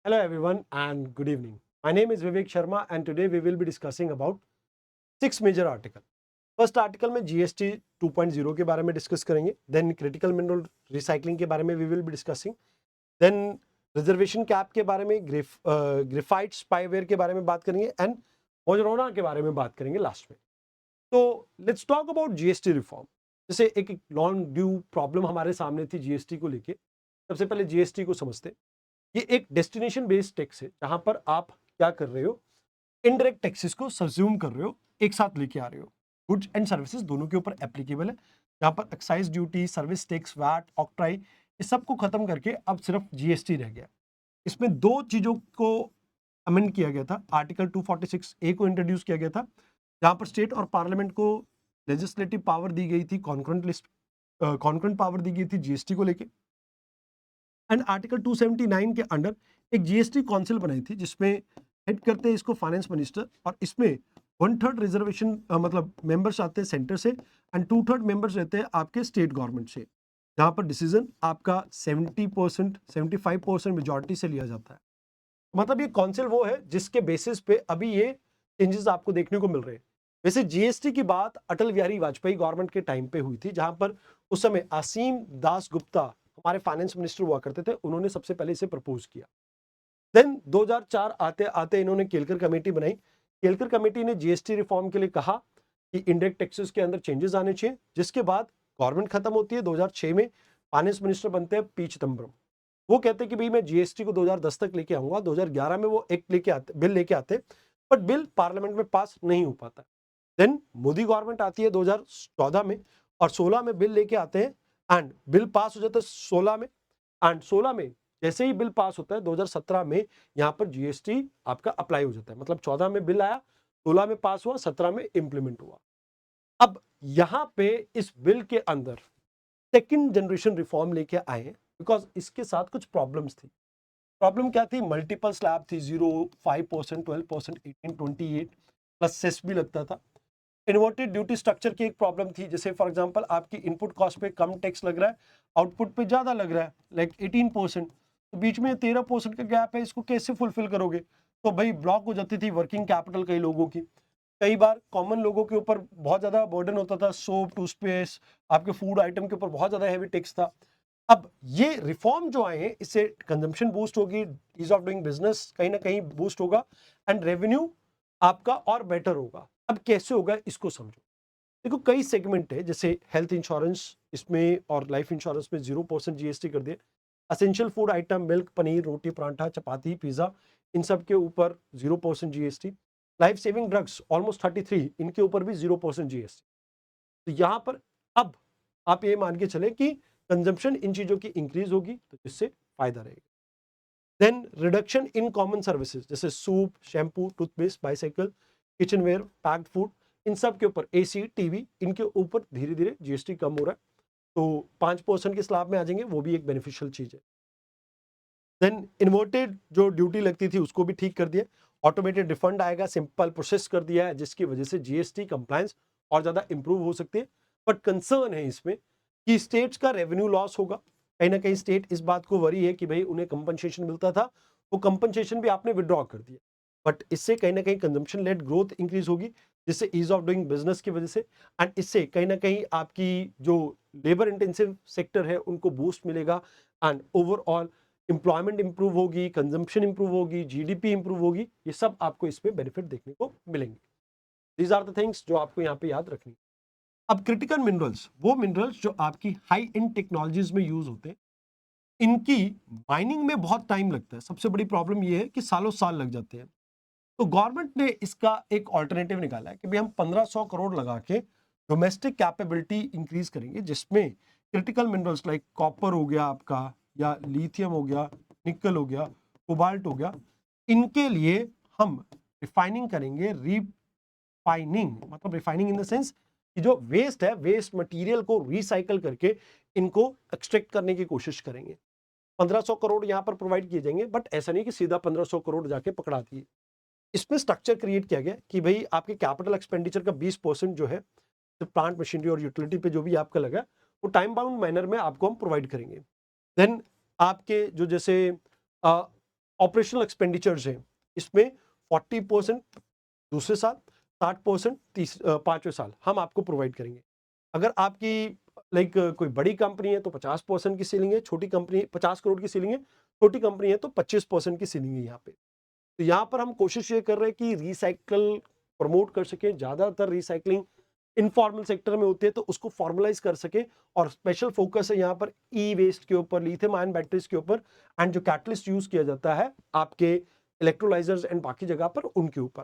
Hello everyone and good evening. My name is Vivek Sharma and today we will be discussing about six major articles. First article में GST 2.0 के बारे में discuss करेंगे, than critical mineral recycling के बारे में we will be discussing, then reservation cap के बारे में, ग्रेफाइट स्पाईवेयर के बारे में बात करेंगे एंड मोजरोना के बारे में बात करेंगे लास्ट में। तो let's talk about GST reform. जैसे एक लॉन्ग ड्यू प्रॉब्लम हमारे सामने थी जीएसटी को लेके। सबसे पहले जीएसटी को समझते हैं। ये एक डेस्टिनेशन बेस्ड टैक्स है जहां पर आप क्या कर रहे हो, इनडायरेक्ट टैक्सेस को सब्ज्यूम कर रहे हो, एक साथ लेके आ रहे हो। गुड्स एंड सर्विसेज दोनों के ऊपर एप्लीकेबल है। यहाँ पर excise duty, service tax, VAT, octroi, इस सब को खत्म करके अब सिर्फ जीएसटी रह गया। इसमें दो चीजों को अमेंड किया गया था। आर्टिकल 246 ए को इंट्रोड्यूस किया गया था, जहां पर स्टेट और पार्लियामेंट को लेजिस्लेटिव पावर दी गई थी, कॉन्करेंट पावर दी गई थी जीएसटी को लेके। एंड आर्टिकल 279 के अंडर एक जीएसटी काउंसिल बनाई थी जिसमें हेड करते हैं इसको फाइनेंस मिनिस्टर, और इसमें 1/3 रिजर्वेशन मतलब मेंबर्स आते हैं सेंटर से एंड 2/3 मेंबर्स रहते हैं आपके स्टेट गवर्नमेंट से, जहां पर डिसीजन आपका 70% 75% मेजोरिटी से लिया जाता है। मतलब ये काउंसिल वो है जिसके बेसिस पे अभी ये चेंजेस आपको देखने को मिल रहे हैं। वैसे जीएसटी की बात अटल बिहारी वाजपेयी गवर्नमेंट के टाइम पे हुई थी, जहां पर उस समय असीम दास गुप्ता हमारे फाइनेंस मिनिस्टर हुआ करते थे, उन्होंने सबसे पहले इसे प्रपोज किया। देन 2004 आते आते इन्होंने केलकर कमेटी बनाई। केलकर कमेटी ने जीएसटी रिफॉर्म के लिए कहा कि इंडायरेक्ट टैक्सेस के अंदर चेंजेस आने चाहिए, जिसके बाद गवर्नमेंट खत्म होती है। 2006 में फाइनेंस मिनिस्टर बनते हैं पी चिदम्बरम। वो कहते हैं कि भाई मैं जीएसटी को 2010 तक लेके आऊंगा। 2011 में वो एक लेके आते, बिल लेके आते, बट बिल पार्लियामेंट में पास नहीं हो पाता। देन मोदी गवर्नमेंट आती है 2014 में, और 16 में बिल लेके आते हैं एंड बिल पास हो जाता है 16 में। एंड 16 में जैसे ही बिल पास होता है 2017 में यहाँ पर जीएसटी आपका अप्लाई हो जाता है। मतलब 14 में बिल आया, 16 में पास हुआ, 17 में इंप्लीमेंट हुआ। अब यहाँ पे इस बिल के अंदर सेकंड जनरेशन रिफॉर्म लेके आए, बिकॉज इसके साथ कुछ प्रॉब्लम्स थी। प्रॉब्लम क्या थी? मल्टीपल स्लैब थी, 0, 5%, 12%, 18, 28 प्लस सेस भी लगता था। इन्वर्टेड ड्यूटी स्ट्रक्चर की एक प्रॉब्लम थी। जैसे फॉर एग्जांपल आपकी इनपुट कॉस्ट पे कम टैक्स लग रहा है, आउटपुट पे ज्यादा लग रहा है, लाइक 18%, तो बीच में 13% का गैप है, इसको कैसे फुलफिल करोगे? तो भाई ब्लॉक हो जाती थी वर्किंग कैपिटल कई लोगों की। कई बार कॉमन लोगों के ऊपर बहुत ज्यादा बर्डन होता था, सोप, टूथपेस्ट, आपके फूड आइटम के ऊपर बहुत ज्यादा हैवी टैक्स था। अब ये रिफॉर्म जो आए हैं, इससे कंजम्पशन बूस्ट होगी, ईज ऑफ डूइंग बिजनेस कहीं ना कहीं बूस्ट होगा एंड रेवेन्यू आपका और बेटर होगा। अब कैसे होगा इसको समझो। देखो कई सेगमेंट है, जैसे हेल्थ इंश्योरेंस इसमें और लाइफ इंश्योरेंस में 0% जीएसटी कर दिए। Essential food item, milk, paneer, रोटी, परांठा, चपाती, पिज्जा, इन सब के ऊपर 0% GST. Life saving drugs almost 33, इनके ऊपर भी 0% जीएसटी। तो यहां पर अब आप ये मान के चले कि कंजम्पशन इन चीजों की इंक्रीज होगी, तो इससे फायदा रहेगा। Then reduction in common services, जैसे soap, shampoo, toothpaste, bicycle, kitchenware, packed food, इन सब के ऊपर, एसी, टीवी, इनके ऊपर धीरे धीरे जीएसटी कम हो रहा है, तो 5% के स्लैब में आ जाएंगे, वो भी एक बेनिफिशियल चीज है। देन इन्वर्टेड जो ड्यूटी लगती थी उसको भी ठीक कर दिया। ऑटोमेटेड रिफंड आएगा, सिंपल प्रोसेस कर दिया है, जिसकी वजह से जीएसटी कंप्लायंस और ज्यादा इंप्रूव हो सकती है। बट कंसर्न है इसमें कि स्टेट्स का रेवेन्यू लॉस होगा। कहीं ना कहीं स्टेट इस बात को वरी है कि भाई उन्हें कंपनसेशन मिलता था, वो कंपनसेशन भी आपने विड्रॉ कर दिया। बट इससे कहीं ना कहीं कंजम्पशन लेड ग्रोथ इंक्रीज होगी, जिससे ईज ऑफ डूइंग बिजनेस की वजह से, एंड इससे कहीं ना कहीं आपकी जो लेबर इंटेंसिव सेक्टर है उनको बूस्ट मिलेगा, एंड ओवरऑल एम्प्लॉयमेंट इंप्रूव होगी, कंजम्पशन इंप्रूव होगी, जीडीपी इंप्रूव होगी। ये सब आपको इसमें बेनिफिट देखने को मिलेंगे। दीज आर द थिंग्स जो आपको यहाँ पे याद रखनी। अब क्रिटिकल मिनरल्स, वो मिनरल्स जो आपकी हाई एंड टेक्नोलॉजीज में यूज होते हैं, इनकी माइनिंग में बहुत टाइम लगता है। सबसे बड़ी प्रॉब्लम ये है कि सालों साल लग जाते हैं। तो गवर्नमेंट ने इसका एक ऑल्टरनेटिव निकाला है कि भाई हम 1500 करोड़ लगा के डोमेस्टिक कैपेबिलिटी इंक्रीज करेंगे, जिसमें क्रिटिकल मिनरल्स लाइक कॉपर हो गया आपका, या लिथियम हो गया, निकल हो गया, कोबाल्ट हो गया, इनके लिए हम रिफाइनिंग करेंगे। रिफाइनिंग मतलब रिफाइनिंग इन द सेंस कि जो वेस्ट है, वेस्ट मटेरियल को रिसाइकल करके इनको एक्सट्रैक्ट करने की कोशिश करेंगे। 1500 करोड़ यहाँ पर प्रोवाइड किए जाएंगे, बट ऐसा नहीं कि सीधा 1500 करोड़ जाके पकड़ा दिए। इसमें स्ट्रक्चर क्रिएट किया गया कि भाई आपके कैपिटल एक्सपेंडिचर का 20% जो है, तो प्लांट मशीनरी और यूटिलिटी पे जो भी आपका लगा, वो टाइम बाउंड मैनर में आपको हम प्रोवाइड करेंगे। देन आपके जो जैसे ऑपरेशनल एक्सपेंडिचर्स हैं, इसमें 40% दूसरे साल, 60% पांचवें साल हम आपको प्रोवाइड करेंगे। अगर आपकी लाइक कोई बड़ी कंपनी है तो 50% की सीलिंग है, छोटी कंपनी 50 करोड़ की सीलिंग है, छोटी कंपनी है तो 25% की सीलिंग है यहाँ पे। तो यहाँ पर हम कोशिश ये कर रहे हैं कि रिसाइकल प्रमोट कर सके, ज्यादातर रिसाइकलिंग इनफॉर्मल सेक्टर में होती है तो उसको फॉर्मलाइज कर सके, और स्पेशल फोकस है यहाँ पर ई वेस्ट के ऊपर, लिथियम आयन बैटरीज के ऊपर, एंड जो कैटलिस्ट यूज किया जाता है आपके इलेक्ट्रोलाइजर्स एंड बाकी जगह पर उनके ऊपर।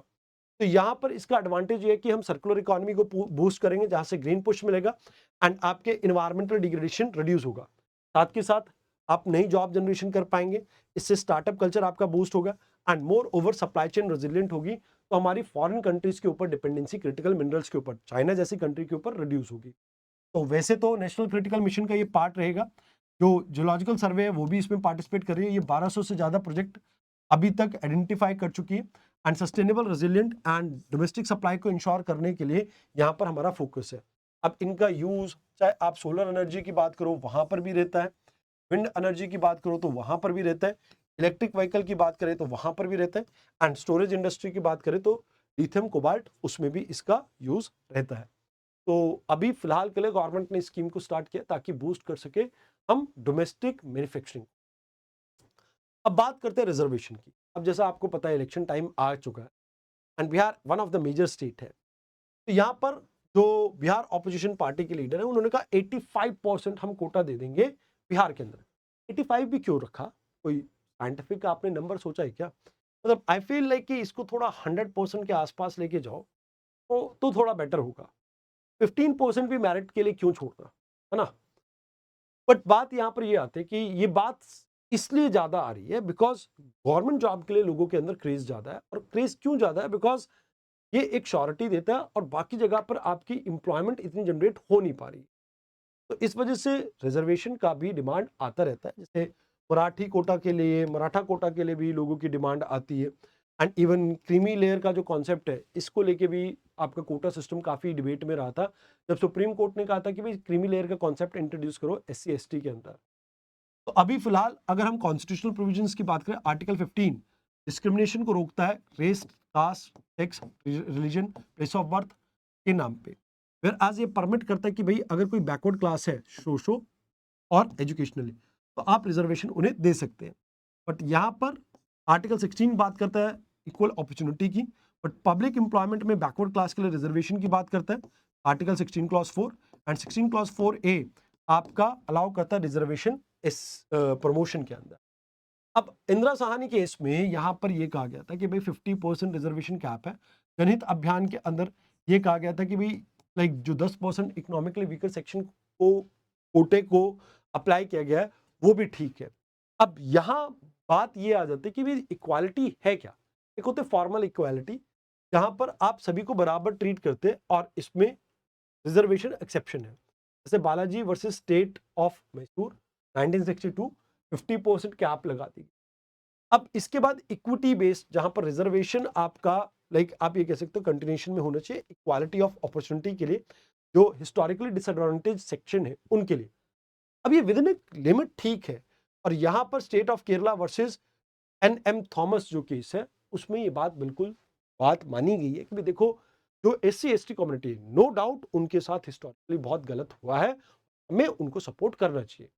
तो यहाँ पर इसका एडवांटेज ये है कि हम सर्कुलर इकोनॉमी को बूस्ट करेंगे जहां से ग्रीन पुश मिलेगा एंड आपके इन्वायरमेंटल डिग्रेडेशन रिड्यूस होगा। साथ के साथ आप नई जॉब जनरेशन कर पाएंगे, इससे स्टार्टअप कल्चर आपका बूस्ट होगा and more over supply chain resilient होगी, तो हमारी फॉरेन कंट्रीज के ऊपर डिपेंडेंसी क्रिटिकल मिनरल्स के ऊपर, चाइना जैसी कंट्री के ऊपर रिड्यूस होगी। तो वैसे तो नेशनल क्रिटिकल मिशन का ये पार्ट रहेगा, जो जियोलॉजिकल सर्वे है वो भी इसमें पार्टिसिपेट कर रही है। ये 1200 से ज्यादा प्रोजेक्ट अभी तक आइडेंटिफाई कर चुकी है and sustainable resilient and domestic supply को इंश्योर करने के लिए यहाँ पर हमारा फोकस है। अब इनका यूज चाहे आप सोलर एनर्जी की बात करो वहां पर भी रहता है, विंड एनर्जी की बात करो तो वहां पर भी रहता है, इलेक्ट्रिक व्हीकल की बात करें तो वहां पर भी रहता है, एंड स्टोरेज इंडस्ट्री की बात करें तो लिथियम कोबाल्ट उसमें भी इसका यूज रहता है। तो अभी फिलहाल के लिए गवर्नमेंट ने स्कीम को स्टार्ट किया ताकि बूस्ट कर सके हम डोमेस्टिक मैन्युफैक्चरिंग। अब बात करते हैं रिजर्वेशन की। अब जैसा आपको पता है इलेक्शन टाइम आ चुका है and Bihar one of the major state है, तो यहाँ पर जो बिहार ऑपोजिशन पार्टी के लीडर है उन्होंने कहा 85% हम कोटा दे देंगे बिहार के अंदर। 85 भी क्यों रखा, कोई साइंटिफिक आपने नंबर सोचा है क्या? मतलब आई फील लाइक कि इसको थोड़ा 100% के आसपास लेके जाओ तो थोड़ा बेटर होगा। 15% भी मेरिट के लिए क्यों छोड़ना, है ना? बट बात यहाँ पर ये आती है कि ये बात इसलिए ज्यादा आ रही है बिकॉज गवर्नमेंट जॉब के लिए लोगों के अंदर क्रेज ज्यादा है, और क्रेज क्यों ज्यादा है? बिकॉज ये एक श्योरिटी देता है और बाकी जगह पर आपकी इंप्लॉयमेंट इतनी जनरेट हो नहीं पा रही। तो इस वजह से रिजर्वेशन का भी डिमांड आता रहता है। जैसे मराठी कोटा के लिए, मराठा कोटा के लिए भी लोगों की डिमांड आती है, एंड इवन क्रीमी लेयर का जो कॉन्सेप्ट है इसको लेके भी आपका कोटा सिस्टम काफी डिबेट में रहा था, जब सुप्रीम कोर्ट ने कहा था कि भाई क्रीमी लेयर का कॉन्सेप्ट इंट्रोड्यूस करो SC ST के अंदर। तो अभी फिलहाल अगर हम कॉन्स्टिट्यूशनल प्रोविजंस की बात करें, आर्टिकल 15 डिस्क्रिमिनेशन को रोकता है race, caste, sex, religion, place of birth के नाम पे। फिर आज ये परमिट करता है कि भाई अगर कोई बैकवर्ड क्लास है सोशो और एजुकेशनली तो आप रिजर्वेशन उन्हें दे सकते हैं। बट यहाँ पर आर्टिकल 16 बात करता है इक्वल अपॉर्चुनिटी की, बट पब्लिक एम्प्लॉयमेंट में बैकवर्ड क्लास के लिए रिजर्वेशन की बात करता है article 16 clause 4, and 16 clause 4A आपका अलाउ करता है रिजर्वेशन इस प्रमोशन के अंदर। अब इंदिरा साहनी केस में यहाँ पर यह कहा गया था कि भाई 50% रिजर्वेशन कैप है। जनहित अभियान के अंदर यह कहा गया था कि भाई लाइक जो 10% इकोनॉमिकली वीकर सेक्शन को कोटे को अप्लाई किया गया है वो भी ठीक है। अब यहाँ बात ये आ जाती है कि भाई इक्वालिटी है क्या? एक होते फॉर्मल इक्वालिटी जहां पर आप सभी को बराबर ट्रीट करते हैं और इसमें रिजर्वेशन एक्सेप्शन है। जैसे Balaji versus state of Mysore 1962 50% cap लगा दी। अब इसके बाद इक्विटी बेस्ड जहां पर रिजर्वेशन आपका लाइक आप ये कह सकते हो कंटिन्यूएशन में होना चाहिए इक्वालिटी ऑफ अपॉर्चुनिटी के लिए, जो हिस्टोरिकली डिसएडवांटेज सेक्शन है उनके लिए। अब ये विद इन ए लिमिट ठीक है, और यहां पर state of Kerala versus NM Thomas जो केस है उसमें ये बात बिल्कुल बात मानी गई है कि भाई देखो जो SC ST community no doubt उनके साथ हिस्टोरिकली बहुत गलत हुआ है, हमें उनको सपोर्ट करना चाहिए।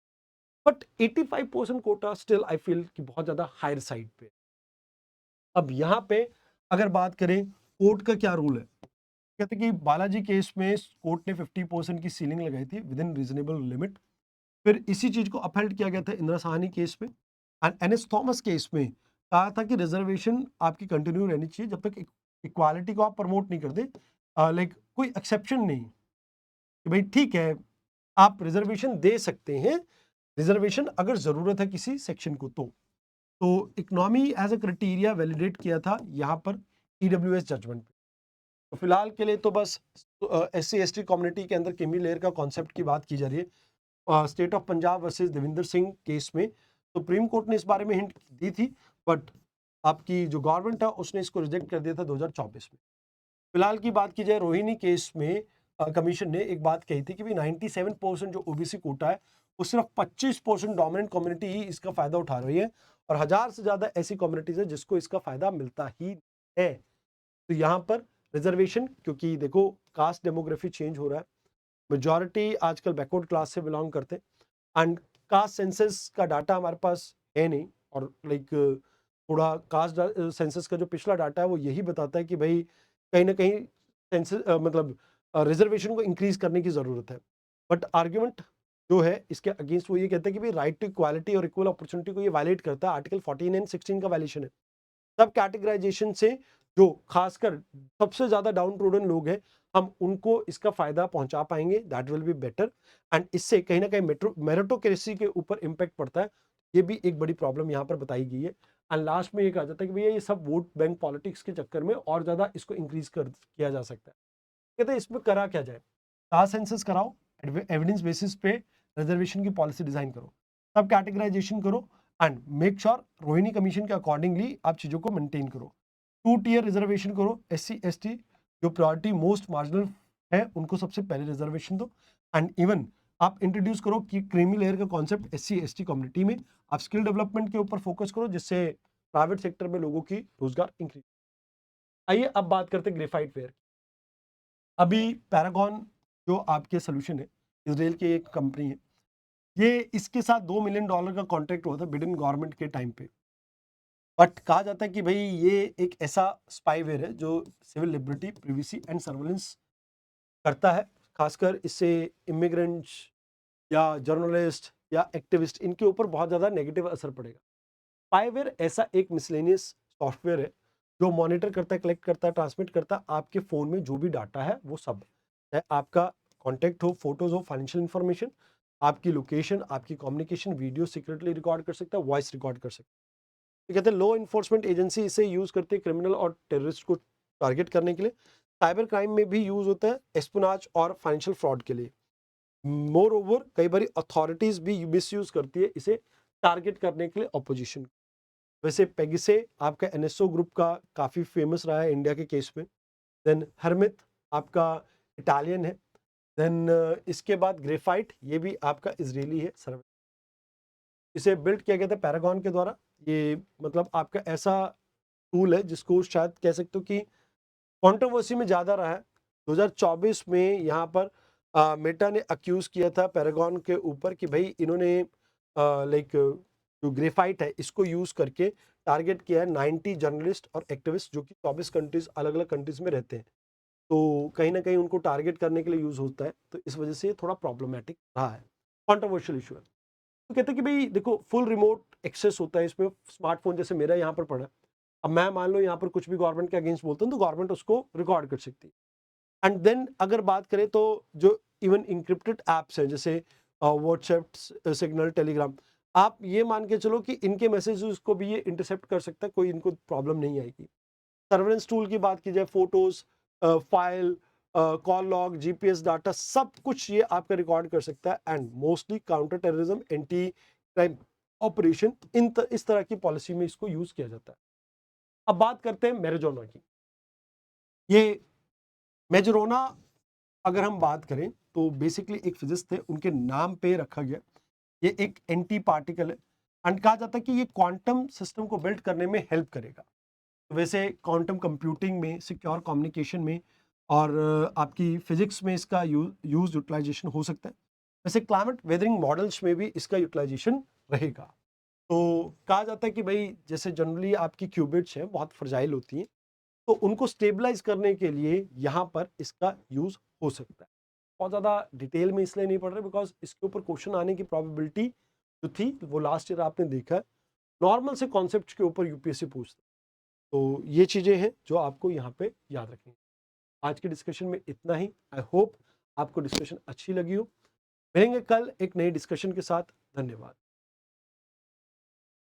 But 85% quota still I feel कि बहुत ज्यादा हायर साइड पे। अब यहाँ पे अगर बात करें कोर्ट का क्या रूल है, कहते कि बालाजी केस में कोर्ट ने 50% की सीलिंग लगाई थी विद इन रीजनेबल लिमिट। फिर इसी चीज को अपहेल्ड किया गया था इंदिरा साहनी केस में, एंड NS थॉमस केस में कहा था कि रिजर्वेशन आपकी कंटिन्यू रहनी चाहिए जब तक इक्वालिटी को आप प्रमोट नहीं कर दे। लाइक कोई एक्सेप्शन नहीं कि भाई ठीक है आप रिजर्वेशन दे सकते हैं, रिजर्वेशन अगर जरूरत है किसी सेक्शन को तो economy as a criteria validate किया था यहाँ पर EWS जजमेंट पे। तो फिलहाल के लिए तो बस SC ST कम्युनिटी के अंदर क्रीमी लेयर का कॉन्सेप्ट की बात की जा रही है। State of Punjab versus Devinder Singh case में सुप्रीम कोर्ट ने इस बारे में हिंट दी थी, बट आपकी जो गवर्नमेंट है उसने इसको रिजेक्ट कर दिया था 2024 में। फिलहाल की बात की जाए रोहिणी केस में कमीशन ने एक बात कही थी कि 97% जो OBC कोटा है वो सिर्फ 25% डोमिनेंट कम्युनिटी ही इसका फायदा उठा रही है, और 1000 से ज़्यादा ऐसी कम्युनिटीज़ है जिसको इसका फ़ायदा मिलता ही है। तो यहाँ पर रिजर्वेशन, क्योंकि देखो कास्ट डेमोग्राफी चेंज हो रहा है, मेजॉरिटी आजकल बैकवर्ड क्लास से बिलोंग करते हैं एंड कास्ट सेंसस का डाटा हमारे पास है नहीं, और लाइक थोड़ा कास्ट सेंसस का जो पिछला डाटा है वो यही बताता है कि भाई कहीं ना कहीं सेंसस मतलब रिजर्वेशन को इंक्रीज करने की ज़रूरत है। बट आर्ग्यूमेंट जो है इसके अगेंस्ट वो ये कहते हैं कि भाई राइट टू इक्वालिटी और इक्वल अपॉर्चुनिटी को ये वायलेट करता है। आर्टिकल 14 एंड 16 का वायलेशन है। सब कैटेगराइजेशन से जो खासकर सबसे ज्यादा डाउन ट्रोडन लोग हैं, हम उनको इसका फायदा पहुंचा पाएंगे, that will be better. And इससे कहीं ना कहीं मेरिटोक्रेसी के ऊपर इम्पैक्ट पड़ता है, ये भी एक बड़ी प्रॉब्लम यहाँ पर बताई गई है। एंड लास्ट में ये कहा जाता है कि भैया ये सब वोट बैंक पॉलिटिक्स के चक्कर में और ज्यादा इसको इंक्रीज कर किया जा सकता है। कहते हैं इसमें करा क्या जाए, कास्ट सेंसस कराओ, एविडेंस बेसिस पे रिजर्वेशन की पॉलिसी डिजाइन करो, सब कैटेगराइजेशन करो and make sure Rohini commission के अकॉर्डिंगली आप चीजों को मेंटेन करो। 2 टियर रिजर्वेशन करो, SC ST जो प्रायोरिटी मोस्ट मार्जिनल है उनको सबसे पहले रिजर्वेशन दो। एंड इवन आप इंट्रोड्यूस करो कि क्रीमी लेयर का कॉन्सेप्ट SC ST कम्युनिटी में। आप स्किल डेवलपमेंट के ऊपर फोकस करो जिससे प्राइवेट सेक्टर में लोगों की रोजगार इंक्रीज। आइए अब बात करते हैं ग्रेफाइट वेयर। अभी पैरागॉन जो आपके सोल्यूशन है, इसराइल की एक कंपनी है, ये इसके साथ $2 मिलियन का कॉन्ट्रैक्ट हुआ था बिडेन गवर्नमेंट के टाइम पे। बट कहा जाता है कि भाई ये एक ऐसा स्पाईवेयर है जो civil liberty, privacy and surveillance करता है। खासकर इससे इमिग्रेंट्स या जर्नलिस्ट या एक्टिविस्ट इनके ऊपर बहुत ज़्यादा नेगेटिव असर पड़ेगा। स्पाईवेयर ऐसा एक मिसलेनियस सॉफ्टवेयर है जो मॉनिटर करता है, कलेक्ट करता है, ट्रांसमिट करता है आपके फ़ोन में जो भी डाटा है वो सब, चाहे आपका कॉन्टैक्ट हो, फोटोज हो, फाइनेंशियल इन्फॉर्मेशन, आपकी लोकेशन, आपकी कम्युनिकेशन, वीडियो सीक्रेटली रिकॉर्ड कर सकता है, वॉइस रिकॉर्ड कर सकता है। तो कहते हैं लॉ इन्फोर्समेंट एजेंसी इसे यूज करते हैं क्रिमिनल और टेररिस्ट को टारगेट करने के लिए। साइबर क्राइम में भी यूज होता है, एस्पिनाज और फाइनेंशियल फ्रॉड के लिए। मोर ओवर कई बार अथॉरिटीज भी मिस यूज करती है इसे टारगेट करने के लिए अपोजिशन। वैसे पेगिसे आपका NSO ग्रुप का काफी फेमस रहा है इंडिया के केस में। देन हरमित आपका इटालियन है। देन इसके बाद ग्रेफाइट, ये भी आपका इजरायली है। सर्वे इसे बिल्ड किया गया था पैरागॉन के द्वारा। ये मतलब आपका ऐसा टूल है जिसको शायद कह सकते हो कि कंट्रोवर्सी में ज़्यादा रहा है। 2024 में यहाँ पर मेटा ने अक्यूज़ किया था पैरागॉन के ऊपर कि भाई इन्होंने लाइक जो ग्रेफाइट है इसको यूज़ करके टारगेट किया है 90 जर्नलिस्ट और एक्टिविस्ट जो कि 24 कंट्रीज, अलग अलग कंट्रीज में रहते हैं। तो कहीं ना कहीं उनको टारगेट करने के लिए यूज़ होता है, तो इस वजह से थोड़ा प्रॉब्लमेटिक रहा है, कॉन्ट्रोवर्शियल इशू है। तो कहते हैं कि भाई देखो फुल रिमोट एक्सेस होता है इसमें। स्मार्टफोन जैसे मेरा यहाँ पर पड़ा है, अब मैं मान लो यहाँ पर कुछ भी गवर्नमेंट के अगेंस्ट बोलता हूँ तो गवर्नमेंट उसको रिकॉर्ड कर सकती है। एंड देन अगर बात करें तो जो इवन इंक्रिप्टेड एप्स हैं जैसे व्हाट्सएप, सिग्नल, टेलीग्राम, आप ये मान के चलो कि इनके मैसेजेस को भी ये इंटरसेप्ट कर सकता है, कोई इनको प्रॉब्लम नहीं आएगी। सर्वेलेंस टूल की बात की जाए, photos, file, call log, GPS data, सब कुछ ये आपका रिकॉर्ड कर सकता है। And mostly counter terrorism, anti crime operation, इस तरह की पॉलिसी में इसको यूज किया जाता है। अब बात करते हैं मेरेजोना की। ये मेजरोना अगर हम बात करें तो बेसिकली एक फिजिस्ट थे, उनके नाम पे रखा गया। ये एक एंटी पार्टिकल है एंड कहा जाता है कि ये क्वांटम सिस्टम को बिल्ड करने में हेल्प करेगा। वैसे क्वांटम कंप्यूटिंग में, सिक्योर कम्युनिकेशन में और आपकी फिजिक्स में इसका यूज यूटिलाइजेशन हो सकता है। वैसे क्लाइमेट वेदरिंग मॉडल्स में भी इसका यूटिलाइजेशन रहेगा। तो कहा जाता है कि भाई जैसे जनरली आपकी क्यूबिट्स हैं बहुत फ्रजाइल होती हैं, तो उनको स्टेबलाइज करने के लिए यहाँ पर इसका यूज हो सकता है। बहुत ज़्यादा डिटेल में इसलिए नहीं पढ़ रहे बिकॉज इसके ऊपर क्वेश्चन आने की प्रोबेबिलिटी जो थी वो लास्ट ईयर आपने देखा है, नॉर्मल से कॉन्सेप्ट के ऊपर UPSC पूछता है। तो ये चीज़ें हैं जो आपको यहाँ पे याद रखनी है। आज के डिस्कशन में इतना ही। आई होप आपको डिस्कशन अच्छी लगी हो। मिलेंगे कल एक नई डिस्कशन के साथ। धन्यवाद।